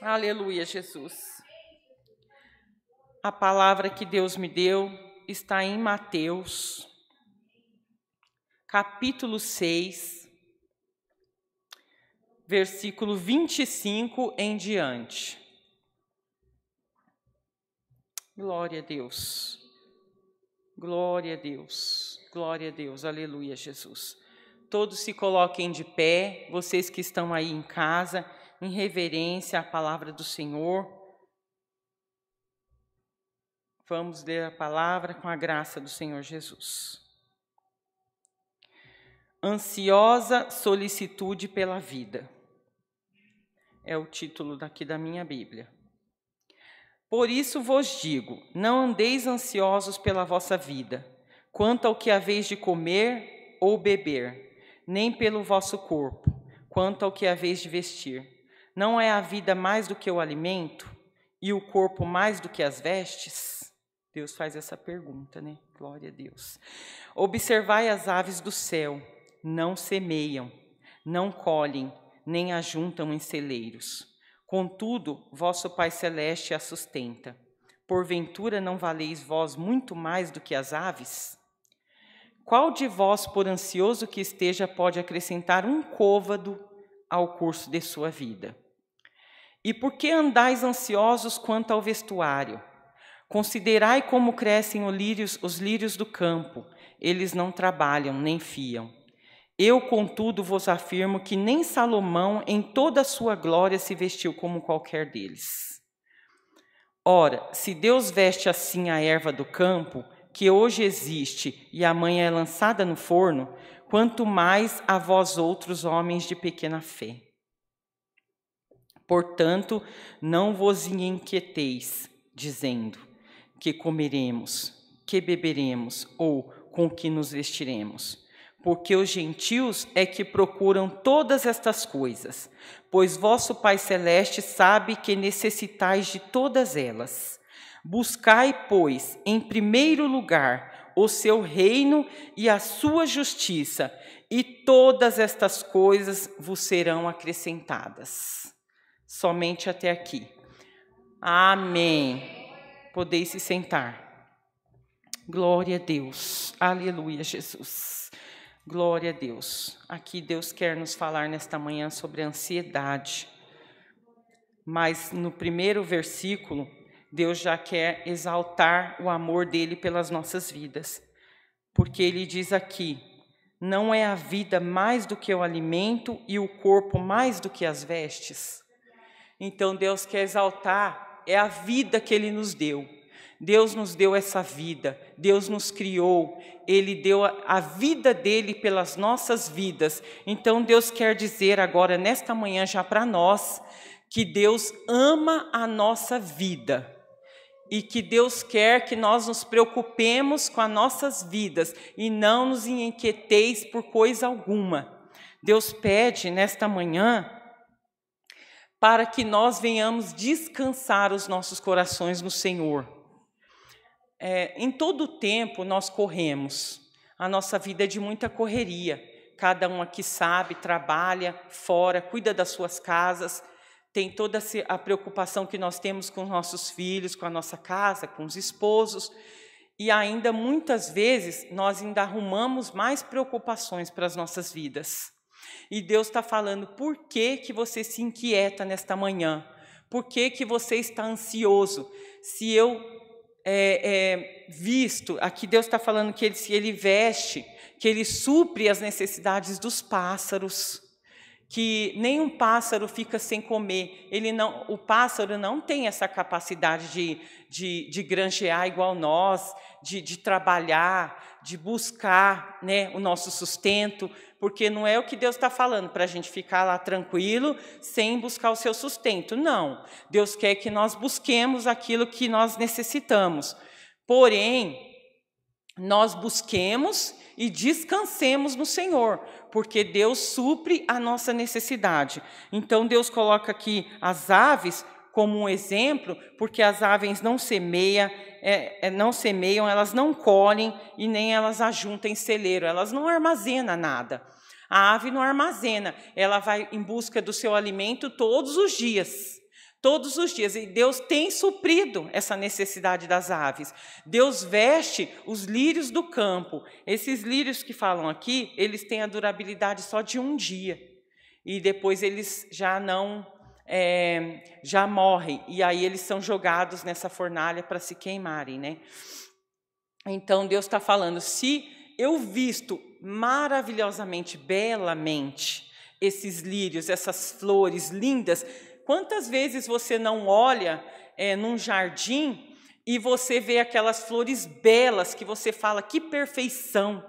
Aleluia, Jesus. A palavra que Deus me deu está em Mateus, capítulo 6, versículo 25 em diante. Glória a Deus. Glória a Deus. Glória a Deus. Aleluia, Jesus. Todos se coloquem de pé, vocês que estão aí em casa, em reverência à palavra do Senhor. Vamos ler a palavra com a graça do Senhor Jesus. Ansiosa solicitude pela vida. É o título daqui da minha Bíblia. Por isso vos digo, não andeis ansiosos pela vossa vida, quanto ao que haveis de comer ou beber, nem pelo vosso corpo, quanto ao que haveis de vestir. Não é a vida mais do que o alimento, e o corpo mais do que as vestes? Deus faz essa pergunta, né? Glória a Deus. Observai as aves do céu, não semeiam, não colhem, nem ajuntam em celeiros. Contudo, vosso Pai Celeste a sustenta. Porventura não valeis vós muito mais do que as aves? Qual de vós, por ansioso que esteja, pode acrescentar um côvado ao curso de sua vida? E por que andais ansiosos quanto ao vestuário? Considerai como crescem os lírios do campo, eles não trabalham, nem fiam. Eu, contudo, vos afirmo que nem Salomão, em toda a sua glória, se vestiu como qualquer deles. Ora, se Deus veste assim a erva do campo, que hoje existe e amanhã é lançada no forno, quanto mais a vós outros homens de pequena fé. Portanto, não vos inquieteis, dizendo, que comeremos, que beberemos, ou com que nos vestiremos. Porque os gentios é que procuram todas estas coisas, pois vosso Pai Celeste sabe que necessitais de todas elas. Buscai, pois, em primeiro lugar o seu reino e a sua justiça, e todas estas coisas vos serão acrescentadas. Somente até aqui. Amém. Podeis se sentar. Glória a Deus. Aleluia, Jesus. Glória a Deus. Aqui Deus quer nos falar nesta manhã sobre a ansiedade. Mas no primeiro versículo, Deus já quer exaltar o amor dele pelas nossas vidas. Porque ele diz aqui, não é a vida mais do que o alimento e o corpo mais do que as vestes? Então Deus quer exaltar, é a vida que ele nos deu. Deus nos deu essa vida, Deus nos criou, Ele deu a vida dele pelas nossas vidas. Então Deus quer dizer agora, nesta manhã, já para nós, que Deus ama a nossa vida. E que Deus quer que nós nos preocupemos com as nossas vidas e não nos inquieteis por coisa alguma. Deus pede nesta manhã para que nós venhamos descansar os nossos corações no Senhor. Em todo o tempo nós corremos, a nossa vida é de muita correria, cada um aqui sabe, trabalha fora, cuida das suas casas, tem toda a preocupação que nós temos com os nossos filhos, com a nossa casa, com os esposos, e ainda muitas vezes nós ainda arrumamos mais preocupações para as nossas vidas. E Deus está falando, por que que você se inquieta nesta manhã? Por que que você está ansioso? Se eu visto, aqui Deus está falando que ele veste, que ele supre as necessidades dos pássaros, que nenhum pássaro fica sem comer. O pássaro não tem essa capacidade de granjear igual nós, de trabalhar, de buscar, né, o nosso sustento, porque não é o que Deus está falando, para a gente ficar lá tranquilo, sem buscar o seu sustento. Não, Deus quer que nós busquemos aquilo que nós necessitamos. Porém, nós busquemos e descansemos no Senhor, porque Deus supre a nossa necessidade. Então, Deus coloca aqui as aves como um exemplo, porque as aves não semeiam, elas não colhem e nem elas ajuntam em celeiro, elas não armazenam nada. A ave não armazena, ela vai em busca do seu alimento todos os dias. todos os dias. E Deus tem suprido essa necessidade das aves. Deus veste os lírios do campo. Esses lírios que falam aqui, eles têm a durabilidade só de um dia. E depois eles já não, já morrem. E aí eles são jogados nessa fornalha para se queimarem, né? Então Deus está falando, se eu visto maravilhosamente, belamente, esses lírios, essas flores lindas, quantas vezes você não olha num jardim e você vê aquelas flores belas que você fala, que perfeição,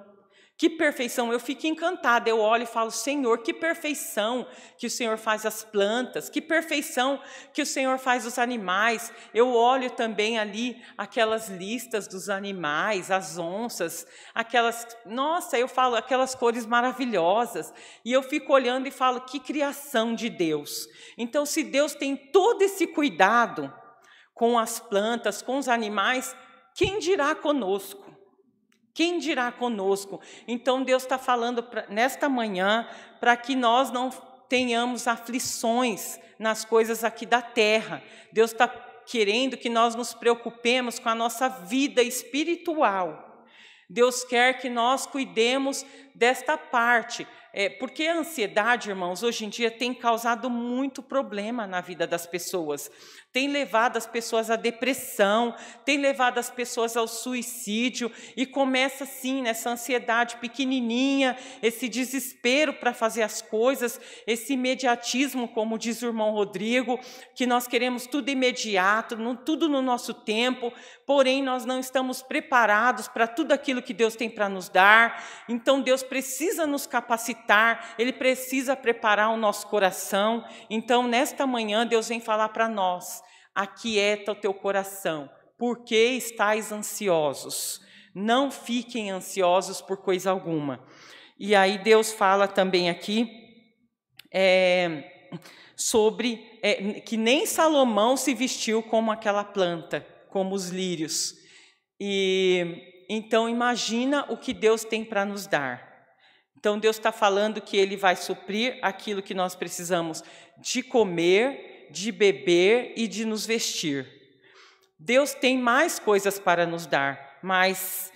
que perfeição. Eu fico encantada, eu olho e falo, Senhor, que perfeição que o Senhor faz as plantas, que perfeição que o Senhor faz os animais. Eu olho também ali aquelas listas dos animais, as onças, aquelas, nossa, eu falo, aquelas cores maravilhosas, e eu fico olhando e falo, que criação de Deus. Então, se Deus tem todo esse cuidado com as plantas, com os animais, quem dirá conosco? Quem dirá conosco? Então, Deus está falando nesta manhã para que nós não tenhamos aflições nas coisas aqui da terra. Deus está querendo que nós nos preocupemos com a nossa vida espiritual. Deus quer que nós cuidemos desta parte. Porque a ansiedade, irmãos, hoje em dia tem causado muito problema na vida das pessoas. Tem levado as pessoas à depressão, tem levado as pessoas ao suicídio, e começa assim, nessa ansiedade pequenininha, esse desespero para fazer as coisas, esse imediatismo, como diz o irmão Rodrigo, que nós queremos tudo imediato, tudo no nosso tempo, porém nós não estamos preparados para tudo aquilo que Deus tem para nos dar. Então Deus precisa nos capacitar, Ele precisa preparar o nosso coração. Então nesta manhã Deus vem falar para nós, aquieta o teu coração, porque estáis ansiosos, não fiquem ansiosos por coisa alguma. E aí Deus fala também aqui sobre que nem Salomão se vestiu como aquela planta, como os lírios. E então imagina o que Deus tem para nos dar. Então Deus está falando que Ele vai suprir aquilo que nós precisamos de comer, de beber e de nos vestir. Deus tem mais coisas para nos dar, mas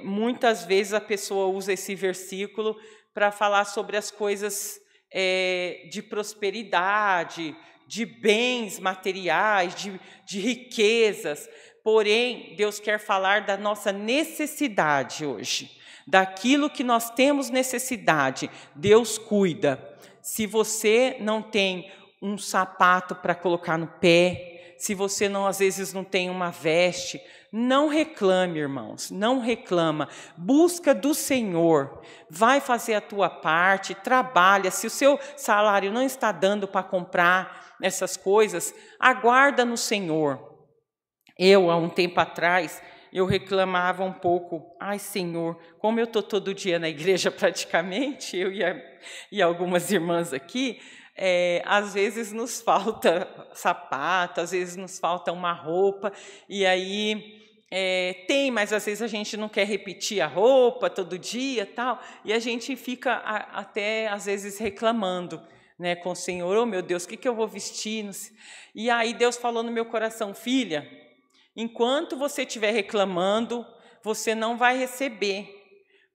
muitas vezes a pessoa usa esse versículo para falar sobre as coisas de prosperidade, de bens materiais, de riquezas. Porém, Deus quer falar da nossa necessidade hoje, daquilo que nós temos necessidade. Deus cuida. Se você não tem um sapato para colocar no pé, se você não, às vezes não tem uma veste, não reclame, irmãos, não reclama. Busca do Senhor, vai fazer a tua parte, trabalha. Se o seu salário não está dando para comprar essas coisas, aguarda no Senhor. Eu, há um tempo atrás, eu reclamava um pouco, ai Senhor, como eu estou todo dia na igreja praticamente, eu e algumas irmãs aqui, às vezes nos falta sapato, às vezes nos falta uma roupa, e aí mas às vezes a gente não quer repetir a roupa todo dia, tal, e a gente fica até às vezes reclamando, né, com o Senhor, oh meu Deus, o que eu vou vestir? E aí Deus falou no meu coração, filha, enquanto você estiver reclamando, você não vai receber,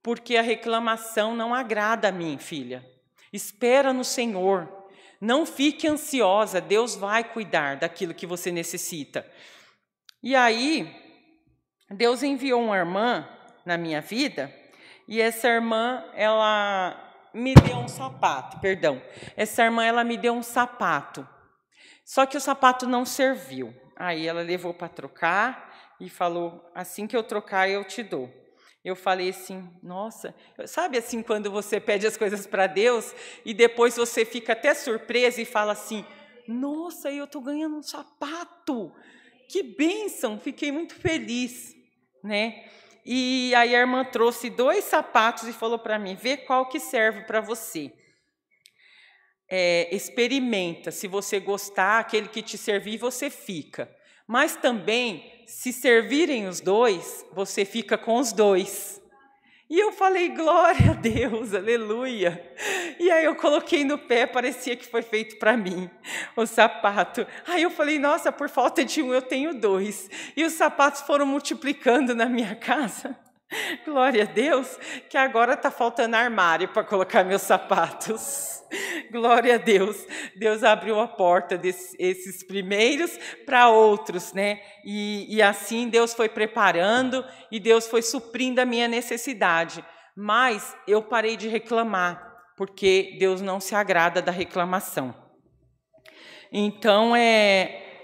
porque a reclamação não agrada a mim, filha. Espera no Senhor. Não fique ansiosa, Deus vai cuidar daquilo que você necessita. E aí, Deus enviou uma irmã na minha vida, e essa irmã, ela me deu um sapato, Essa irmã, ela me deu um sapato, só que o sapato não serviu. Aí ela levou para trocar e falou, assim que eu trocar, eu te dou. Eu falei assim, nossa, sabe assim quando você pede as coisas para Deus e depois você fica até surpresa e fala assim, nossa, eu estou ganhando um sapato, que bênção, fiquei muito feliz, né? E aí a irmã trouxe 2 sapatos e falou para mim, vê qual que serve para você. Experimenta, se você gostar, aquele que te servir, você fica. Mas também, se servirem os 2, você fica com os 2. E eu falei, glória a Deus, aleluia. E aí eu coloquei no pé, parecia que foi feito para mim, o sapato. Aí eu falei, nossa, por falta de um eu tenho 2. E os sapatos foram multiplicando na minha casa. Glória a Deus, que agora está faltando armário para colocar meus sapatos. Glória a Deus. Deus abriu a porta desses primeiros para outros, né? E assim Deus foi preparando e Deus foi suprindo a minha necessidade. Mas eu parei de reclamar, porque Deus não se agrada da reclamação. Então,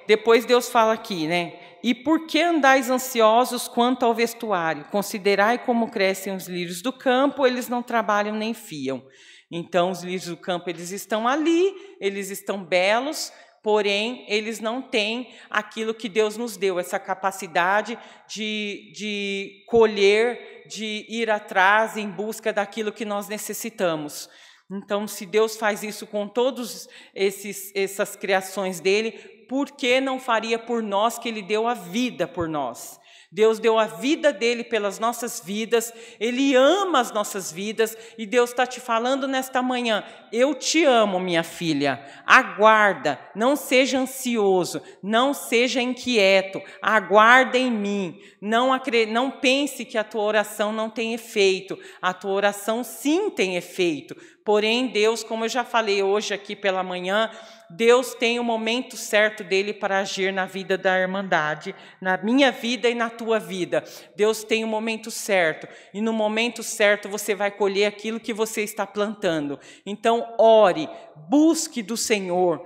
depois Deus fala aqui, né? E por que andais ansiosos quanto ao vestuário? Considerai como crescem os lírios do campo, eles não trabalham nem fiam. Então, os lírios do campo, eles estão ali, eles estão belos, porém, eles não têm aquilo que Deus nos deu, essa capacidade de colher, de ir atrás em busca daquilo que nós necessitamos. Então, se Deus faz isso com todas essas criações dele, por que não faria por nós, que Ele deu a vida por nós? Deus deu a vida dele pelas nossas vidas, Ele ama as nossas vidas, e Deus está te falando nesta manhã, eu te amo, minha filha, aguarda, não seja ansioso, não seja inquieto, aguarda em mim, não pense que a tua oração não tem efeito, a tua oração sim tem efeito, porém Deus, como eu já falei hoje aqui pela manhã, Deus tem o momento certo dele para agir na vida da Irmandade, na minha vida e na tua vida. Deus tem o momento certo, e no momento certo você vai colher aquilo que você está plantando. Então, ore, busque do Senhor,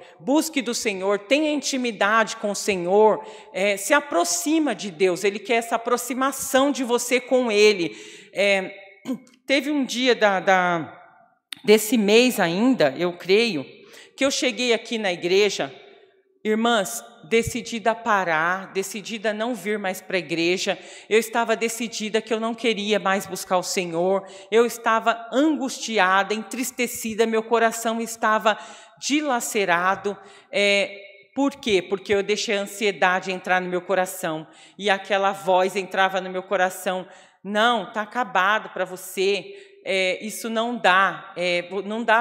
tenha intimidade com o Senhor, se aproxima de Deus, Ele quer essa aproximação de você com Ele. Teve um dia desse mês ainda, eu creio, que eu cheguei aqui na igreja, irmãs, decidida a parar, decidida a não vir mais para a igreja, eu estava decidida que eu não queria mais buscar o Senhor, eu estava angustiada, entristecida, meu coração estava dilacerado, por quê? Porque eu deixei a ansiedade entrar no meu coração, e aquela voz entrava no meu coração, não, está acabado para você, isso não dá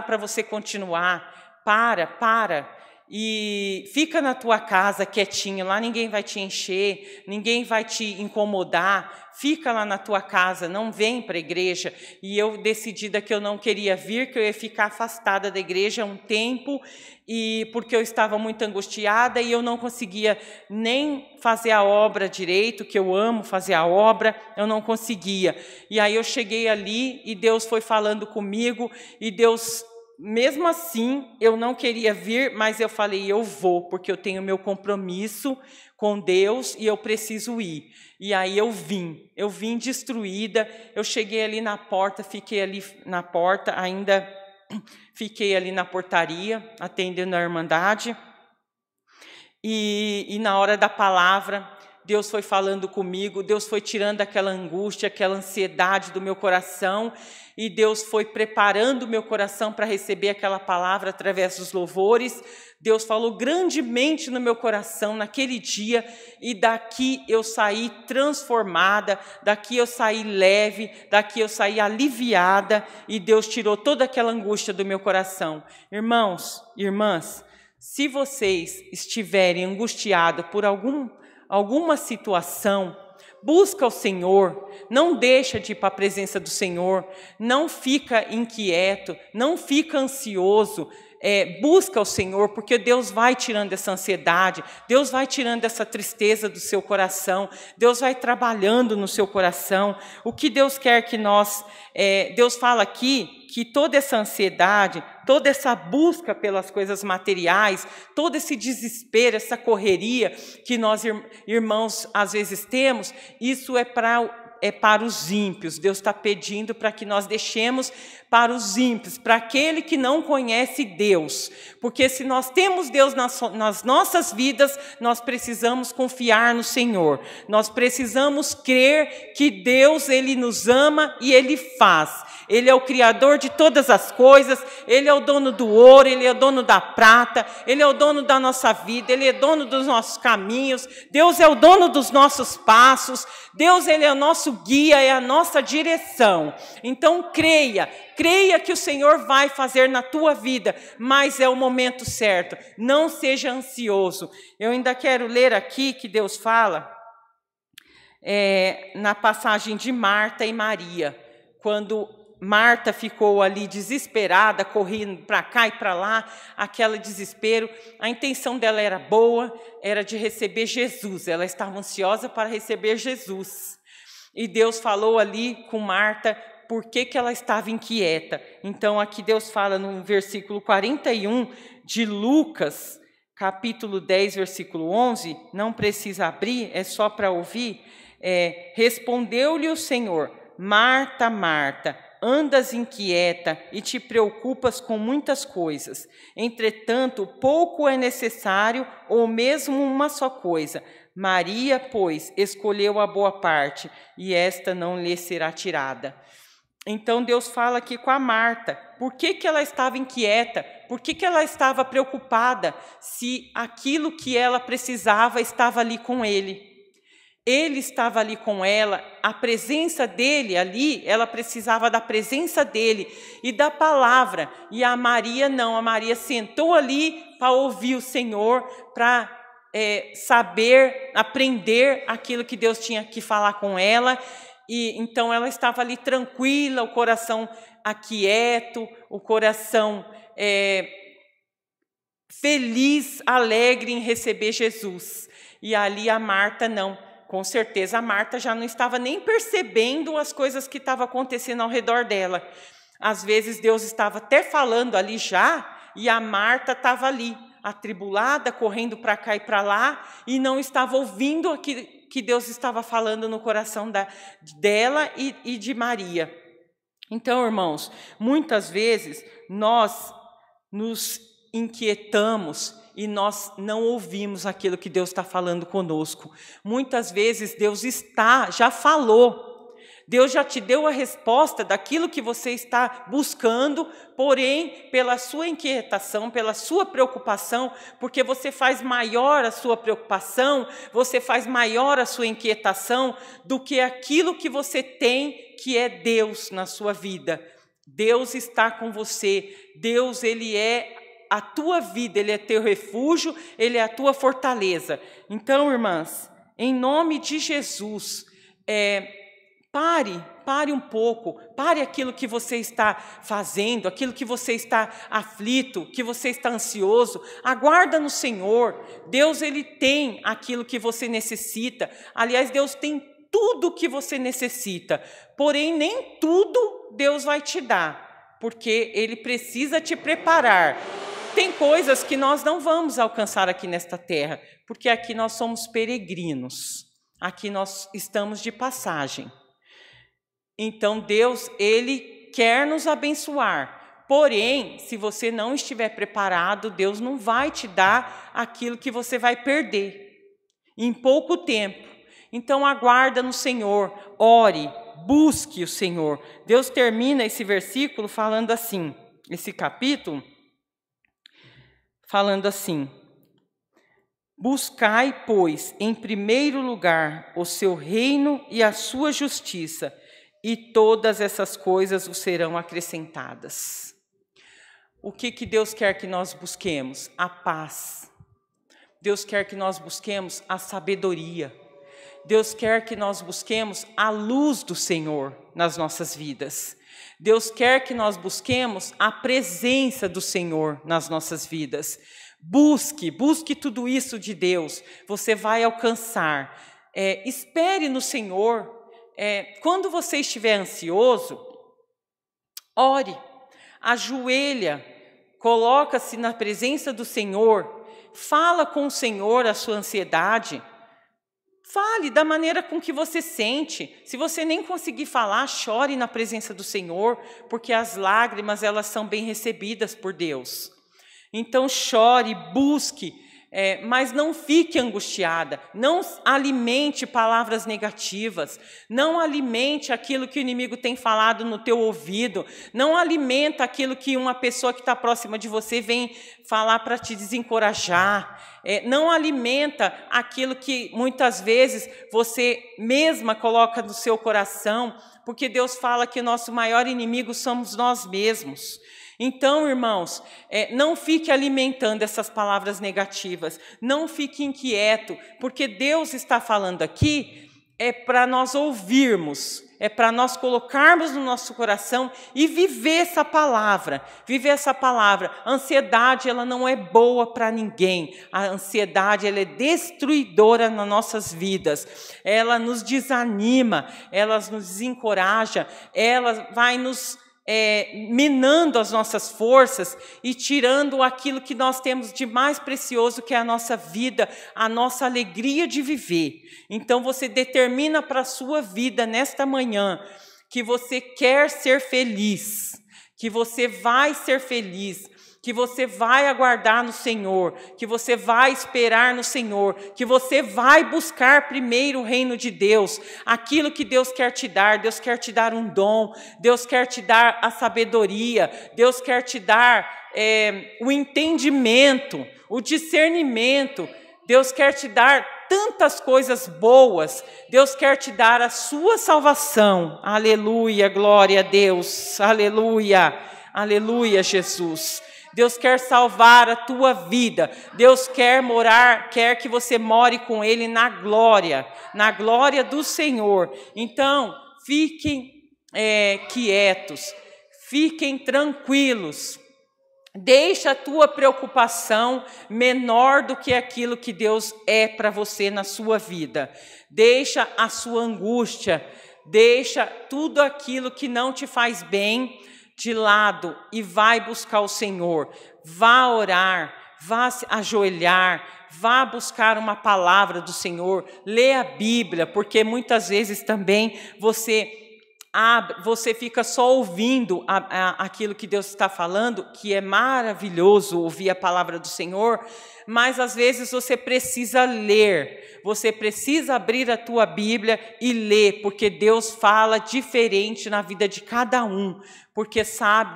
para você continuar, para, e fica na tua casa quietinho, lá ninguém vai te encher, ninguém vai te incomodar, fica lá na tua casa, não vem para a igreja. E eu decidida que eu não queria vir, que eu ia ficar afastada da igreja um tempo, e porque eu estava muito angustiada e eu não conseguia nem fazer a obra direito, que eu amo fazer a obra, eu não conseguia. E aí eu cheguei ali e Deus foi falando comigo, e Deus... Mesmo assim, eu não queria vir, mas eu falei, eu vou, porque eu tenho meu compromisso com Deus e eu preciso ir. E aí eu vim destruída, eu cheguei ali na porta, fiquei ali na porta, ainda fiquei ali na portaria, atendendo a Irmandade. E na hora da palavra, Deus foi falando comigo, Deus foi tirando aquela angústia, aquela ansiedade do meu coração, e Deus foi preparando o meu coração para receber aquela palavra através dos louvores. Deus falou grandemente no meu coração naquele dia, e daqui eu saí transformada, daqui eu saí leve, daqui eu saí aliviada, e Deus tirou toda aquela angústia do meu coração. Irmãos, irmãs, se vocês estiverem angustiados por alguma situação, busca o Senhor, não deixa de ir para a presença do Senhor, não fica inquieto, não fica ansioso, busca o Senhor, porque Deus vai tirando essa ansiedade, Deus vai tirando essa tristeza do seu coração, Deus vai trabalhando no seu coração. O que Deus quer que nós... Deus fala aqui que toda essa ansiedade, toda essa busca pelas coisas materiais, todo esse desespero, essa correria que nós, irmãos, às vezes temos, isso é para os ímpios. Deus está pedindo para que nós deixemos para os ímpios, para aquele que não conhece Deus. Porque se nós temos Deus nas nossas vidas, nós precisamos confiar no Senhor. Nós precisamos crer que Deus, Ele nos ama e Ele faz. Ele é o Criador de todas as coisas, Ele é o dono do ouro, Ele é o dono da prata, Ele é o dono da nossa vida, Ele é dono dos nossos caminhos, Deus é o dono dos nossos passos, Deus Ele é o nosso guia, é a nossa direção. Então creia que o Senhor vai fazer na tua vida, mas é o momento certo, não seja ansioso. Eu ainda quero ler aqui que Deus fala, na passagem de Marta e Maria, quando Marta ficou ali desesperada, correndo para cá e para lá, aquele desespero. A intenção dela era boa, era de receber Jesus, ela estava ansiosa para receber Jesus. E Deus falou ali com Marta por que ela estava inquieta. Então aqui Deus fala no versículo 41 de Lucas, capítulo 10, versículo 11, não precisa abrir, é só para ouvir. Respondeu-lhe o Senhor: Marta, Marta, andas inquieta e te preocupas com muitas coisas. Entretanto, pouco é necessário, ou mesmo uma só coisa. Maria, pois, escolheu a boa parte, e esta não lhe será tirada. Então Deus fala aqui com a Marta. Por que ela estava inquieta? Por que ela estava preocupada se aquilo que ela precisava estava ali com ele? Ele estava ali com ela, a presença dele ali, ela precisava da presença dele e da palavra. E a Maria não, a Maria sentou ali para ouvir o Senhor, para saber, aprender aquilo que Deus tinha que falar com ela. E então ela estava ali tranquila, o coração aquieto, o coração feliz, alegre em receber Jesus. E ali a Marta não. Com certeza a Marta já não estava nem percebendo as coisas que estavam acontecendo ao redor dela. Às vezes Deus estava até falando ali já, e a Marta estava ali, atribulada, correndo para cá e para lá, e não estava ouvindo aquilo que Deus estava falando no coração dela e de Maria. Então, irmãos, muitas vezes nós nos inquietamos e nós não ouvimos aquilo que Deus está falando conosco. Muitas vezes Deus já falou, Deus já te deu a resposta daquilo que você está buscando, porém, pela sua inquietação, pela sua preocupação, porque você faz maior a sua preocupação, você faz maior a sua inquietação do que aquilo que você tem, que é Deus na sua vida. Deus está com você, Deus, Ele é a tua vida, Ele é teu refúgio, Ele é a tua fortaleza. Então, irmãs, em nome de Jesus, pare um pouco, pare aquilo que você está fazendo, aquilo que você está aflito, que você está ansioso, aguarda no Senhor. Deus, Ele tem aquilo que você necessita. Aliás, Deus tem tudo o que você necessita, porém nem tudo Deus vai te dar, porque Ele precisa te preparar. Tem coisas que nós não vamos alcançar aqui nesta terra, porque aqui nós somos peregrinos, aqui nós estamos de passagem. Então Deus, Ele quer nos abençoar, porém, se você não estiver preparado, Deus não vai te dar aquilo que você vai perder em pouco tempo. Então aguarda no Senhor, ore, busque o Senhor. Deus termina esse versículo falando assim, esse capítulo, falando assim: buscai, pois, em primeiro lugar o seu reino e a sua justiça, e todas essas coisas vos serão acrescentadas. O que Deus quer que nós busquemos? A paz. Deus quer que nós busquemos a sabedoria. Deus quer que nós busquemos a luz do Senhor nas nossas vidas. Deus quer que nós busquemos a presença do Senhor nas nossas vidas. Busque tudo isso de Deus, você vai alcançar. Espere no Senhor. Quando você estiver ansioso, ore, ajoelha, coloca-se na presença do Senhor, fala com o Senhor a sua ansiedade. Fale da maneira com que você sente. Se você nem conseguir falar, chore na presença do Senhor, porque as lágrimas, elas são bem recebidas por Deus. Então chore, busque, Mas não fique angustiada, não alimente palavras negativas, não alimente aquilo que o inimigo tem falado no teu ouvido, não alimenta aquilo que uma pessoa que está próxima de você vem falar para te desencorajar, não alimenta aquilo que muitas vezes você mesma coloca no seu coração, porque Deus fala que nosso maior inimigo somos nós mesmos. Então, irmãos, não fique alimentando essas palavras negativas, não fique inquieto, porque Deus está falando aqui, para nós ouvirmos, para nós colocarmos no nosso coração e viver essa palavra, A ansiedade, ela não é boa para ninguém, a ansiedade, ela é destruidora nas nossas vidas, ela nos desanima, ela nos desencoraja, ela vai nos minando as nossas forças e tirando aquilo que nós temos de mais precioso, que é a nossa vida, a nossa alegria de viver. Então você determina para a sua vida nesta manhã que você quer ser feliz, que você vai ser feliz, que você vai aguardar no Senhor, que você vai esperar no Senhor, que você vai buscar primeiro o reino de Deus, aquilo que Deus quer te dar um dom, Deus quer te dar a sabedoria, Deus quer te dar o entendimento, o discernimento, Deus quer te dar tantas coisas boas, Deus quer te dar a sua salvação, aleluia, glória a Deus, aleluia, aleluia, Jesus. Deus quer salvar a tua vida, Deus quer que você more com Ele na glória do Senhor. Então, fiquem quietos, fiquem tranquilos, deixa a tua preocupação menor do que aquilo que Deus é para você na sua vida, deixa a sua angústia, deixa tudo aquilo que não te faz bem de lado e vai buscar o Senhor, vá orar, vá se ajoelhar, vá buscar uma palavra do Senhor, lê a Bíblia, porque muitas vezes também você fica só ouvindo aquilo que Deus está falando, que é maravilhoso ouvir a palavra do Senhor, mas às vezes você precisa ler, você precisa abrir a tua Bíblia e ler, porque Deus fala diferente na vida de cada um, porque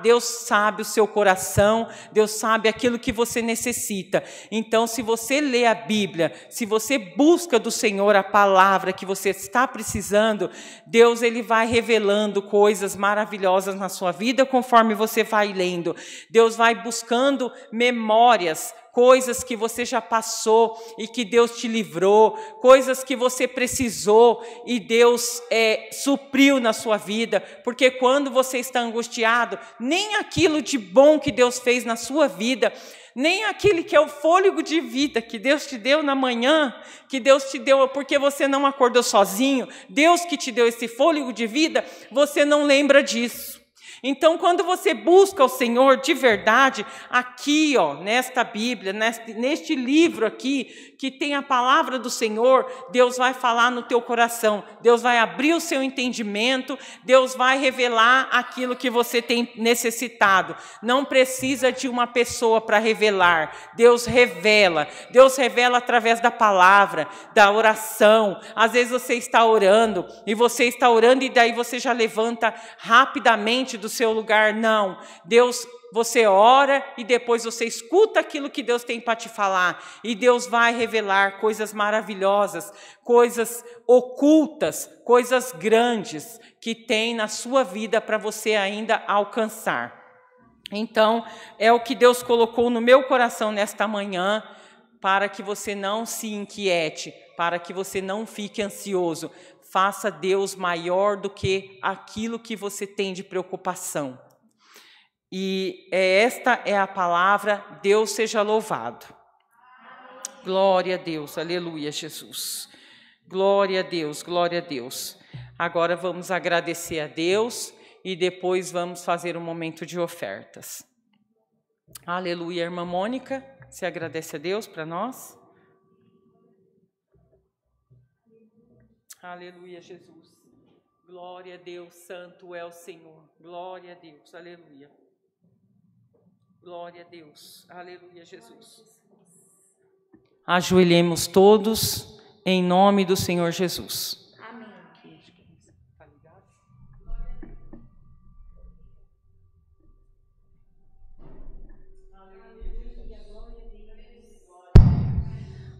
Deus sabe o seu coração, Deus sabe aquilo que você necessita. Então, se você lê a Bíblia, se você busca do Senhor a palavra que você está precisando, Deus ele vai revelando coisas maravilhosas na sua vida conforme você vai lendo. Deus vai buscando memórias, coisas que você já passou e que Deus te livrou, coisas que você precisou e Deus supriu na sua vida, porque quando você está angustiado, nem aquilo de bom que Deus fez na sua vida, nem aquele que é o fôlego de vida que Deus te deu na manhã, que Deus te deu porque você não acordou sozinho, Deus que te deu esse fôlego de vida, você não lembra disso. Então, quando você busca o Senhor de verdade, aqui, nesta Bíblia, neste livro aqui, que tem a palavra do Senhor, Deus vai falar no teu coração, Deus vai abrir o seu entendimento, Deus vai revelar aquilo que você tem necessitado. Não precisa de uma pessoa para revelar, Deus revela através da palavra, da oração. Às vezes você está orando e daí você já levanta rapidamente do seu lugar. Não, você ora e depois você escuta aquilo que Deus tem para te falar, e Deus vai revelar coisas maravilhosas, coisas ocultas, coisas grandes que tem na sua vida para você ainda alcançar. Então, é o que Deus colocou no meu coração nesta manhã, para que você não se inquiete, para que você não fique ansioso. Faça Deus maior do que aquilo que você tem de preocupação. E esta é a palavra, Deus seja louvado. Glória a Deus, aleluia, Jesus. Glória a Deus, glória a Deus. Agora vamos agradecer a Deus e depois vamos fazer um momento de ofertas. Aleluia, irmã Mônica, você agradece a Deus para nós? Aleluia, Jesus. Glória a Deus, santo é o Senhor. Glória a Deus, aleluia. Glória a Deus, aleluia, Jesus. Ajoelhemos todos em nome do Senhor Jesus. Amém.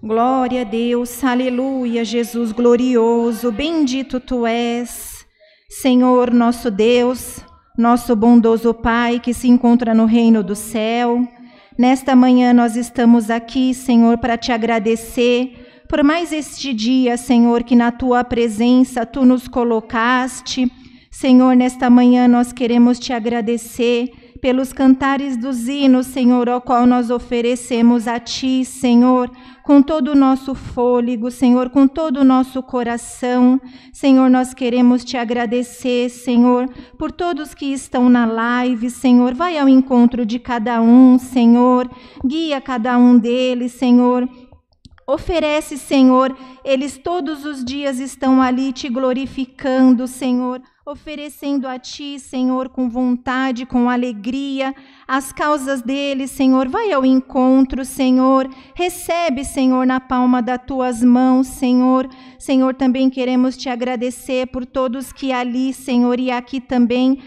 Glória a Deus, aleluia, Jesus glorioso, bendito Tu és, Senhor nosso Deus, nosso bondoso Pai que se encontra no reino do céu. Nesta manhã nós estamos aqui, Senhor, para Te agradecer por mais este dia, Senhor, que na Tua presença Tu nos colocaste. Senhor, nesta manhã nós queremos Te agradecer pelos cantares dos hinos, Senhor, ao qual nós oferecemos a Ti, Senhor, com todo o nosso fôlego, Senhor, com todo o nosso coração. Senhor, nós queremos Te agradecer, Senhor, por todos que estão na live, Senhor. Vai ao encontro de cada um, Senhor. Guia cada um deles, Senhor. Oferece, Senhor, eles todos os dias estão ali Te glorificando, Senhor, oferecendo a Ti, Senhor, com vontade, com alegria, as causas deles, Senhor. Vai ao encontro, Senhor. Recebe, Senhor, na palma das Tuas mãos, Senhor. Senhor, também queremos Te agradecer por todos que ali, Senhor, e aqui também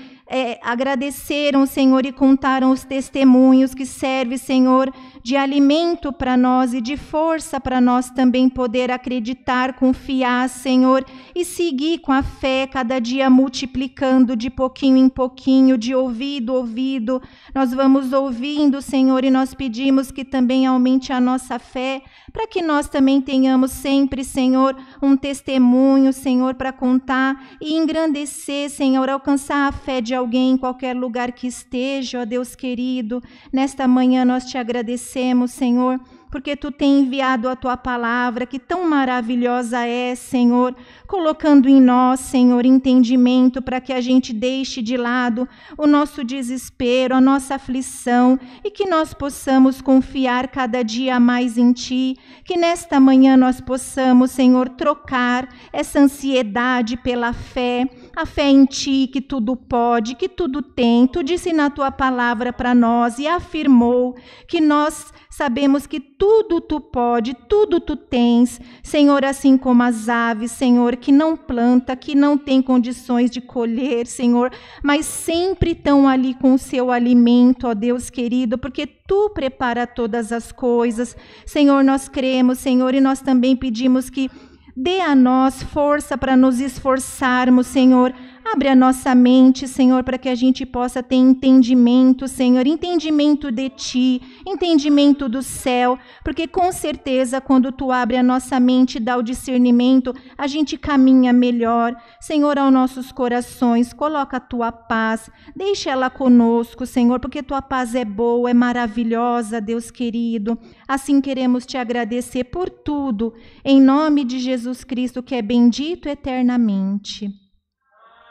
agradeceram, Senhor, e contaram os testemunhos que serve, Senhor, de alimento para nós e de força para nós também poder acreditar, confiar, Senhor, e seguir com a fé, cada dia multiplicando de pouquinho em pouquinho, de ouvido a ouvido. Nós vamos ouvindo, Senhor, e nós pedimos que também aumente a nossa fé, para que nós também tenhamos sempre, Senhor, um testemunho, Senhor, para contar e engrandecer, Senhor, alcançar a fé de alguém em qualquer lugar que esteja, ó Deus querido. Nesta manhã nós Te agradecemos, Senhor, porque Tu tem enviado a Tua palavra, que tão maravilhosa é, Senhor, colocando em nós, Senhor, entendimento para que a gente deixe de lado o nosso desespero, a nossa aflição, e que nós possamos confiar cada dia mais em Ti, que nesta manhã nós possamos, Senhor, trocar essa ansiedade pela fé, a fé em Ti, que tudo pode, que tudo tem. Tu disse na Tua palavra para nós e afirmou que nós sabemos que tudo Tu pode, tudo Tu tens, Senhor, assim como as aves, Senhor, que não planta, que não tem condições de colher, Senhor, mas sempre estão ali com o seu alimento, ó Deus querido, porque Tu prepara todas as coisas. Senhor, nós cremos, Senhor, e nós também pedimos que dê a nós força para nos esforçarmos, Senhor. Abre a nossa mente, Senhor, para que a gente possa ter entendimento, Senhor, entendimento de Ti, entendimento do céu, porque com certeza quando Tu abre a nossa mente e dá o discernimento, a gente caminha melhor. Senhor, aos nossos corações, coloca a Tua paz, deixa ela conosco, Senhor, porque Tua paz é boa, é maravilhosa, Deus querido. Assim queremos Te agradecer por tudo, em nome de Jesus Cristo, que é bendito eternamente.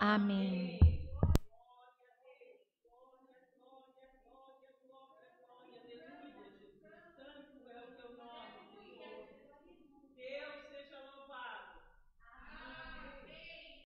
Amém.